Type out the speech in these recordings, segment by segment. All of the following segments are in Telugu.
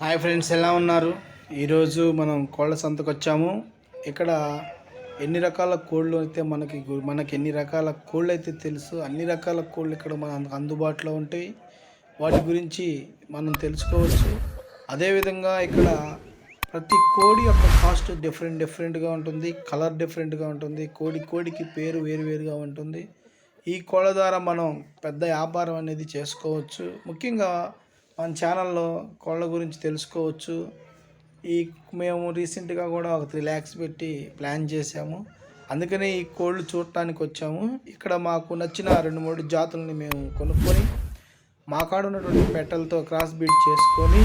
హాయ్ ఫ్రెండ్స్, ఎలా ఉన్నారు? ఈరోజు మనం కోళ్ళ సంతకు వచ్చాము. ఇక్కడ ఎన్ని రకాల కోళ్ళు అయితే మనకి ఎన్ని రకాల కోళ్ళు అయితే తెలుసు, అన్ని రకాల కోళ్ళు ఇక్కడ మనకు అందుబాటులో ఉంటాయి. వాటి గురించి మనం తెలుసుకోవచ్చు. అదేవిధంగా ఇక్కడ ప్రతి కోడి యొక్క కాస్ట్ డిఫరెంట్గా ఉంటుంది, కలర్ డిఫరెంట్గా ఉంటుంది, కోడికి పేరు వేరుగా ఉంటుంది. ఈ కోళ్ళ ద్వారా మనం పెద్ద వ్యాపారం అనేది చేసుకోవచ్చు. ముఖ్యంగా మన ఛానల్లో కోళ్ళ గురించి తెలుసుకోవచ్చు. మేము రీసెంట్గా కూడా ఒక 3 lakhs పెట్టి ప్లాన్ చేసాము. అందుకనే ఈ కోళ్ళు చూడటానికి వచ్చాము. ఇక్కడ మాకు నచ్చిన 2-3 జాతుల్ని మేము కొనుక్కొని మా కాడ ఉన్నటువంటి పెట్టలతో క్రాస్ బీడ్ చేసుకొని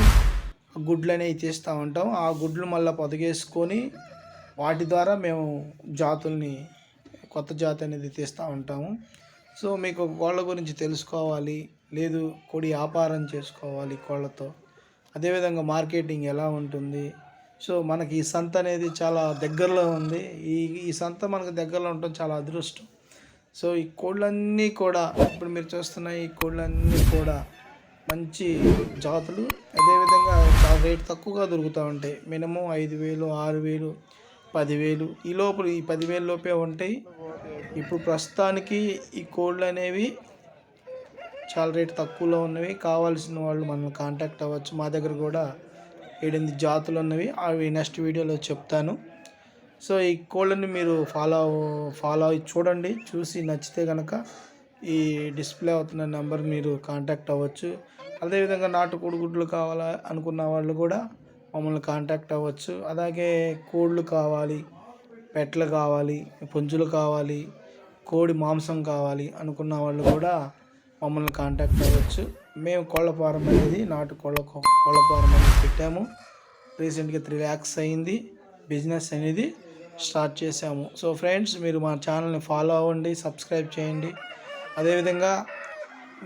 గుడ్లు అనేవి తీస్తూ ఉంటాం. ఆ గుడ్లు మళ్ళీ పొదిగేసుకొని వాటి ద్వారా మేము కొత్త జాతి అనేది తీస్తూ ఉంటాము. సో మీకు కోళ్ళ గురించి తెలుసుకోవాలి, లేదు కోడి వ్యాపారం చేసుకోవాలి కోళ్ళతో, అదేవిధంగా మార్కెటింగ్ ఎలా ఉంటుంది. సో మనకి ఈ సంత అనేది చాలా దగ్గరలో ఉంది. ఈ సంత మనకు దగ్గరలో ఉండటం చాలా అదృష్టం. సో ఈ కోళ్ళన్నీ కూడా ఇప్పుడు మీరు చూస్తున్న ఈ కోళ్ళన్నీ కూడా మంచి జాతులు. అదేవిధంగా చాలా రేట్ తక్కువగా దొరుకుతూ ఉంటాయి. మినిమం 5,000, 6,000, 10,000 ఈ 10,000 లోపే ఉంటాయి. ఇప్పుడు ప్రస్తుతానికి ఈ కోళ్ళు అనేవి చాలా రేటు తక్కువలో ఉన్నవి. కావాల్సిన వాళ్ళు మనల్ని కాంటాక్ట్ అవ్వచ్చు. మా దగ్గర కూడా 7-8 జాతులు ఉన్నవి, అవి నెక్స్ట్ వీడియోలో చెప్తాను. సో ఈ కోళ్ళని మీరు ఫాలో అయ్యి చూడండి. చూసి నచ్చితే కనుక ఈ డిస్ప్లే అవుతున్న నెంబర్ మీరు కాంటాక్ట్ అవ్వచ్చు. అదేవిధంగా నాటు కోడిగుడ్లు కావాలా అనుకున్న వాళ్ళు కూడా మమ్మల్ని కాంటాక్ట్ అవ్వచ్చు. అలాగే కోళ్ళు కావాలి, పెట్టలు కావాలి, పుంజులు కావాలి, కోడి మాంసం కావాలి అనుకున్న వాళ్ళు కూడా మమ్మల్ని కాంటాక్ట్ అవ్వచ్చు. మేము కోళ్ళ ఫారం అనేది కోళ్ళ ఫారం అనేది పెట్టాము. రీసెంట్గా 3 lakhs అయింది. బిజినెస్ అనేది స్టార్ట్ చేసాము. సో ఫ్రెండ్స్, మీరు మా ఛానల్ని ఫాలో అవ్వండి, సబ్స్క్రైబ్ చేయండి. అదేవిధంగా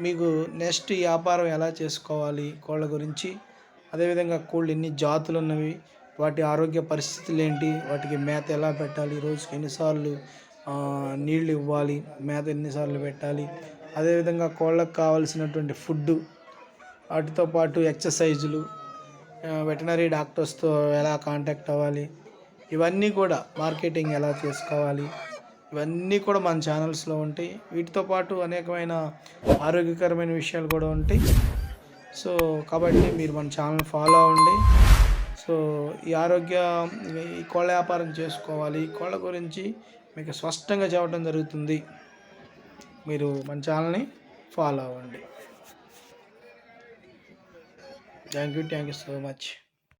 మీకు నెక్స్ట్ వ్యాపారం ఎలా చేసుకోవాలి కోళ్ళ గురించి, అదేవిధంగా కోళ్ళు ఎన్ని జాతులు ఉన్నవి, వాటి ఆరోగ్య పరిస్థితులు ఏంటి, వాటికి మేత ఎలా పెట్టాలి, రోజుకి ఎన్నిసార్లు నీళ్ళు ఇవ్వాలి, మేత ఎన్నిసార్లు పెట్టాలి, అదేవిధంగా కోళ్ళకు కావాల్సినటువంటి ఫుడ్డు, వాటితో పాటు ఎక్సర్సైజులు, వెటనరీ డాక్టర్స్తో ఎలా కాంటాక్ట్ అవ్వాలి, ఇవన్నీ కూడా మార్కెటింగ్ ఎలా చేసుకోవాలి, ఇవన్నీ కూడా మన ఛానల్స్లో ఉంటాయి. వీటితో పాటు అనేకమైన ఆరోగ్యకరమైన విషయాలు కూడా ఉంటాయి. సో కాబట్టి మీరు మన ఛానల్ ఫాలో అవ్వండి. సో ఈ కోళ్ళ వ్యాపారం చేసుకోవాలి, ఈ కోళ్ళ గురించి మీకు స్పష్టంగా చెప్పడం జరుగుతుంది. మీరు మన ఛానల్ని ఫాలో అవ్వండి. Thank you so much.